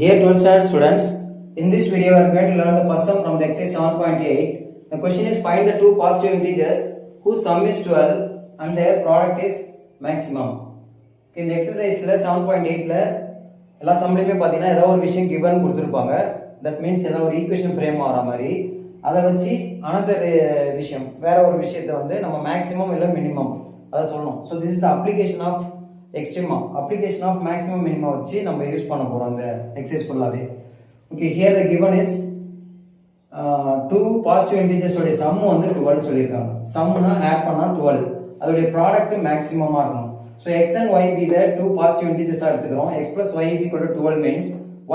Dear 12th standard students, in this video we are going to learn the first sum from the exercise 7.8. The question is find the two positive integers whose sum is 12 and their product is maximum. Okay, இந்த exerciseல 7.8ல எல்லா சம்லயுமே பாத்தீங்கன்னா ஏதோ ஒரு விஷயம் given கொடுத்திருப்பாங்க. That means ஏதோ ஒரு equation frame ஆற மாதிரி அதை வச்சு another விஷயம் வேற ஒரு விஷயத்தை வந்து நம்ம மேக்ஸிமம் இல்ல மினிமம் அத சொல்லணும். So this is the application of extrema, application of maximum minimum வச்சு நம்ம யூஸ் பண்ண போறோம் அந்த எக்ஸர்சைஸ் ஃபுல்லாவே. Okay, here the given is two positive integers உடைய sum வந்து 12 சொல்லிருக்காங்க. sumனா ஆட் பண்ணா 12. அதோட ப்ராடக்ட் மேக்ஸிமமா இருக்கணும். So x and y be the two positive integers எடுத்துக்கிறோம். x plus y is equal to 12 means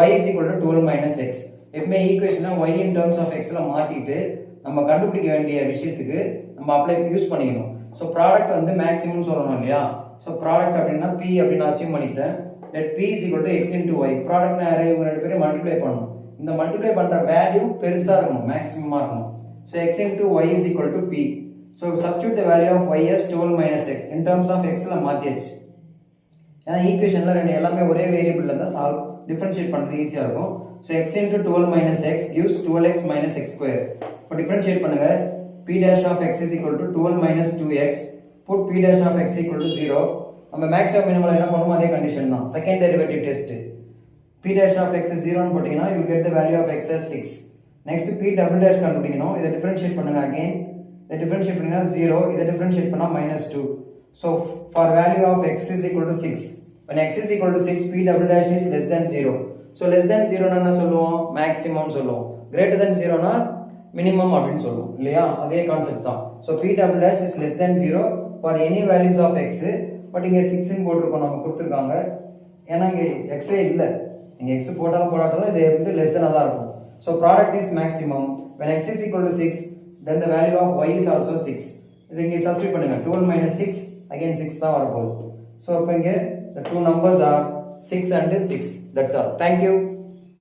y is equal to 12 minus x. எப்பவுமே ஈக்குவேஷனை y in terms of x ல மாத்திட்டு நம்ம கண்டுபிடிக்க வேண்டிய விஷயத்துக்கு நம்ம அப்ளை யூஸ் பண்ணிக்கணும். So ப்ராடக்ட் வந்து மேக்ஸிமம் சொல்லணும் இல்லையா? So product அப்படினா p அப்படினு அஸ்யூம் பண்ணிட்டேன். let p is equal to x into y. product னா இவங்க ரெண்டு பேரும் மல்டிப்ளை பண்ணனும். இந்த மல்டிப்ளை பண்ற வேல்யூ பெருசா இருக்கணும், மேக்ஸிமமா இருக்கணும். So x into y is equal to p. So substitute the value of y as 12 minus x in terms of x ல மாத்தியாச்சு. ஏன்னா ஈக்குவேஷன்ல ரெண்டு எல்லாமே ஒரே வேரியபிள்ல தான் சால்வ் டிஃபரன்ஷியேட் பண்றது ஈஸியா இருக்கும். So x into 12 minus x gives 12x minus x square. இப்போ டிஃபரன்ஷியேட் பண்ணுங்க. p dash of x is equal to 12 minus 2x. put p dash of x equal to 0. நம்ம மேக்ஸிமம் மினிமம் என்ன பண்ணுவோம் அதே condition தான். Second derivative test. p dash of x is 0 னு போட்டீங்கன்னா you will get the value of x as 6. next p double dash கண்டுபிடிக்கணும். இத differentiate பண்ணுங்க again. இத டிஃபரன்ஷியேட் பண்ணீங்கன்னா 0, இத டிஃபரன்ஷியேட் பண்ணா -2. so for value of x is equal to 6. when x is equal to 6 p double dash is less than 0. so less than 0 னா என்ன சொல்லுவோம்? மேக்ஸிமம் சொல்லுவோம். greater than 0 னா மினிமம் அப்படினு சொல்லுவோம் இல்லையா? அதே கான்செப்ட் தான். so p double dash is less than 0 for any values of x. But இங்க 6 ன்னு போட்டுருக்கோம், நம்ம கொடுத்திருக்காங்க. ஏன்னா இங்க x ஏ இல்ல. நீங்க x போட்டாலும் போடாட்டாலும் இது வந்து less than தான் இருக்கும். so product is maximum when x is equal to 6, then the value of y is also 6. இது இங்க சப்ஸ்டிட்யூட் பண்ணுங்க. 12 minus 6 again 6 தான் வரப்போகுது. so அப்ப இங்க the two numbers are 6 and 6. that's all. thank you.